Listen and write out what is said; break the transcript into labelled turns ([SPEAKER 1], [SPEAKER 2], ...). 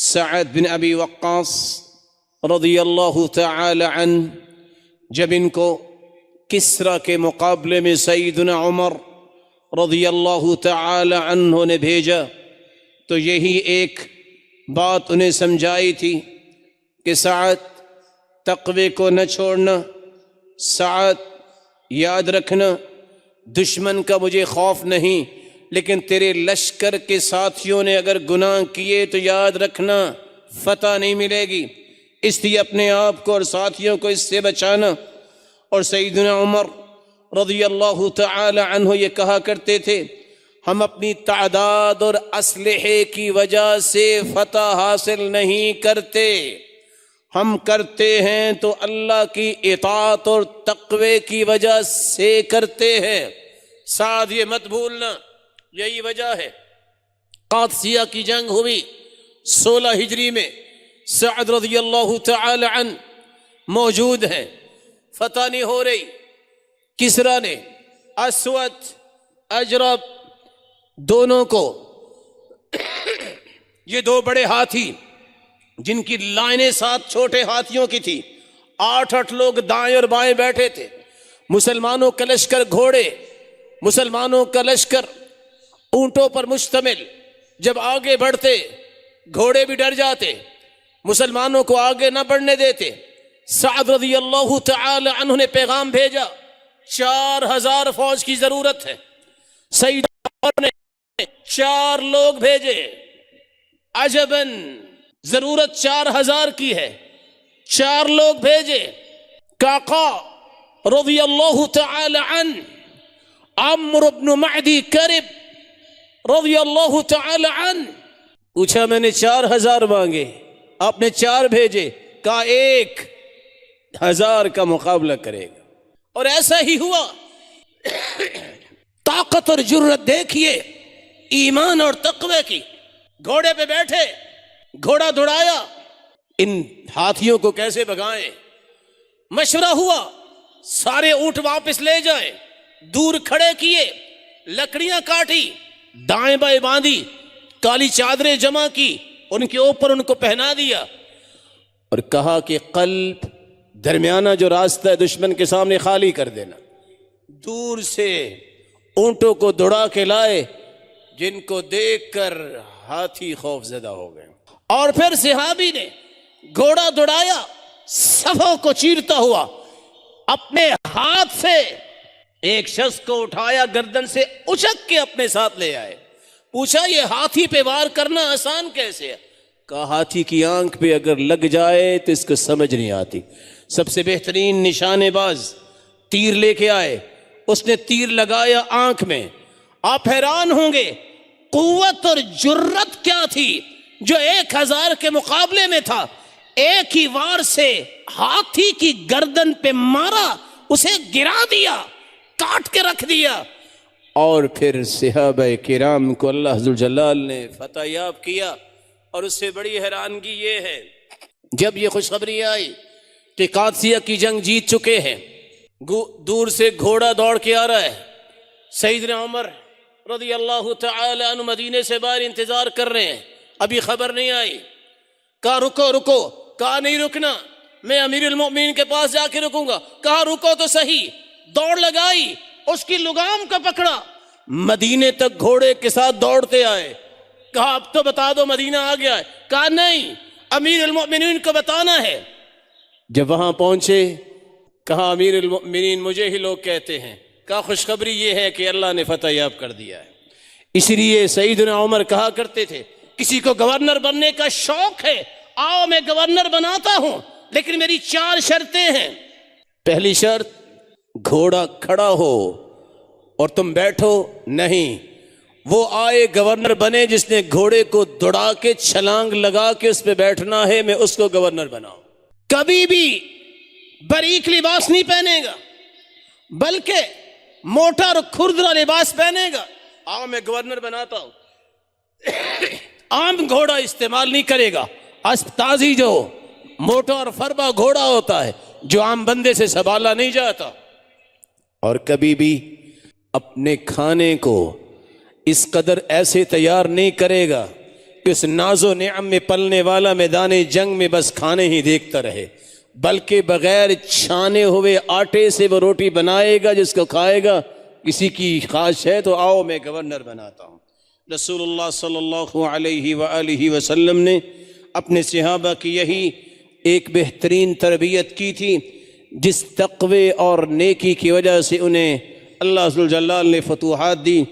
[SPEAKER 1] سعد بن ابی وقاص رضی اللہ تعالی عنہ جب ان کو کسریٰ کے مقابلے میں سیدنا عمر رضی اللہ تعالی عنہ نے بھیجا تو یہی ایک بات انہیں سمجھائی تھی کہ سعد تقوی کو نہ چھوڑنا، سعد یاد رکھنا دشمن کا مجھے خوف نہیں، لیکن تیرے لشکر کے ساتھیوں نے اگر گناہ کیے تو یاد رکھنا فتح نہیں ملے گی، اس لیے اپنے آپ کو اور ساتھیوں کو اس سے بچانا۔ اور سیدنا عمر رضی اللہ تعالی عنہ یہ کہا کرتے تھے ہم اپنی تعداد اور اسلحے کی وجہ سے فتح حاصل نہیں کرتے، ہم کرتے ہیں تو اللہ کی اطاعت اور تقوی کی وجہ سے کرتے ہیں۔ ساتھ یہ مت بھولنا، یہی وجہ ہے قادسیہ کی جنگ ہوئی 16 ہجری میں، سعد رضی اللہ تعالی عنہ موجود ہیں، فتح نہیں ہو رہی، کسریٰ نے اسود اجرب دونوں کو یہ دو بڑے ہاتھی جن کی لائنیں 7 چھوٹے ہاتھیوں کی تھی، 8 لوگ دائیں اور بائیں بیٹھے تھے، مسلمانوں کا لشکر گھوڑے، مسلمانوں کا لشکر اونٹوں پر مشتمل، جب آگے بڑھتے گھوڑے بھی ڈر جاتے، مسلمانوں کو آگے نہ بڑھنے دیتے۔ سعد رضی اللہ تعالی عنہ نے پیغام بھیجا 4000 فوج کی ضرورت ہے، سیدنا عمر نے 4 لوگ بھیجے، عجباً ضرورت 4000 کی ہے، 4 لوگ بھیجے، قعقاع رضی اللہ تعالی عنہ، عمرو بن معدی کرب رضی اللہ تعالی عنہ، پوچھا میں نے 4000 مانگے، آپ نے 4 بھیجے، کہا 1000 کا مقابلہ کرے گا، اور ایسا ہی ہوا۔ طاقت اور جرت دیکھیے ایمان اور تقوی کی، گھوڑے پہ بیٹھے، گھوڑا دوڑایا، ان ہاتھیوں کو کیسے بھگائیں، مشورہ ہوا سارے اونٹ واپس لے جائیں، دور کھڑے کیے، لکڑیاں کاٹی، دائیں بائیں باندھی، کالی چادریں جمع کی، ان کے اوپر ان کو پہنا دیا، اور کہا کہ قلب درمیانہ جو راستہ ہے دشمن کے سامنے خالی کر دینا۔ دور سے اونٹوں کو دوڑا کے لائے، جن کو دیکھ کر ہاتھی خوف زدہ ہو گئے، اور پھر صحابی نے گھوڑا دوڑایا، صفوں کو چیرتا ہوا، اپنے ہاتھ سے ایک شخص کو اٹھایا، گردن سے اچک کے اپنے ساتھ لے آئے، پوچھا یہ ہاتھی پہ وار کرنا آسان کیسے ہے؟ کہا ہاتھی کی آنکھ پہ اگر لگ جائے تو اس کو سمجھ نہیں آتی، سب سے بہترین نشانے باز تیر لے کے آئے، اس نے تیر لگایا آنکھ میں، آپ حیران ہوں گے قوت اور جرت کیا تھی جو 1000 کے مقابلے میں تھا، ایک ہی وار سے ہاتھی کی گردن پہ مارا، اسے گرا دیا، کاٹ کے رکھ دیا، اور پھر صحابہ کرام کو اللہ ذوالجلال نے فتح یاب کیا۔ اور اس سے بڑی حیرانگی یہ ہے جب یہ خوشخبری آئی کہ قادسیہ کی جنگ جیت چکے ہیں، دور سے گھوڑا دوڑ کے آ رہا ہے، سیدنا عمر رضی اللہ تعالی عنہ مدینے سے باہر انتظار کر رہے ہیں، ابھی خبر نہیں آئی، کہا رکو رکو، کہا نہیں رکنا، میں امیر المؤمنین کے پاس جا کے رکوں گا، کہا رکو تو صحیح، دوڑ لگائی، اس کی لگام کا پکڑا، مدینے تک گھوڑے کے ساتھ دوڑتے آئے، کہا اب تو بتا دو مدینہ آ گیا ہے، کہا نہیں امیر المؤمنین کو بتانا ہے۔ جب وہاں پہنچے کہا امیر المؤمنین مجھے ہی لوگ کہتے ہیں، کہا خوشخبری یہ ہے کہ اللہ نے فتح یاب کر دیا ہے۔ اس لیے سیدنا عمر کہا کرتے تھے کسی کو گورنر بننے کا شوق ہے، آؤ میں گورنر بناتا ہوں، لیکن میری 4 شرطیں ہیں۔ پہلی شرط گھوڑا کھڑا ہو اور تم بیٹھو نہیں، وہ آئے گورنر بنے جس نے گھوڑے کو دوڑا کے چھلانگ لگا کے اس پہ بیٹھنا ہے، میں اس کو گورنر بناؤں۔ کبھی بھی باریک لباس نہیں پہنے گا، بلکہ موٹا اور کھردرا لباس پہنے گا، آؤ میں گورنر بناتا ہوں۔ عام گھوڑا استعمال نہیں کرے گا، اسپتازی جو موٹا اور فربا گھوڑا ہوتا ہے جو عام بندے سے سنبھالا نہیں جاتا، اور کبھی بھی اپنے کھانے کو اس قدر ایسے تیار نہیں کرے گا اس ناز و نعم میں پلنے والا میدان جنگ میں بس کھانے ہی دیکھتا رہے، بلکہ بغیر چھانے ہوئے آٹے سے وہ روٹی بنائے گا، جس کو کھائے گا۔ کسی کی خواہش ہے تو آؤ میں گورنر بناتا ہوں۔ رسول اللہ صلی اللہ علیہ وآلہ وسلم نے اپنے صحابہ کی یہی ایک بہترین تربیت کی تھی، جس تقوی اور نیکی کی وجہ سے انہیں اللہ ذوالجلال نے فتوحات دی۔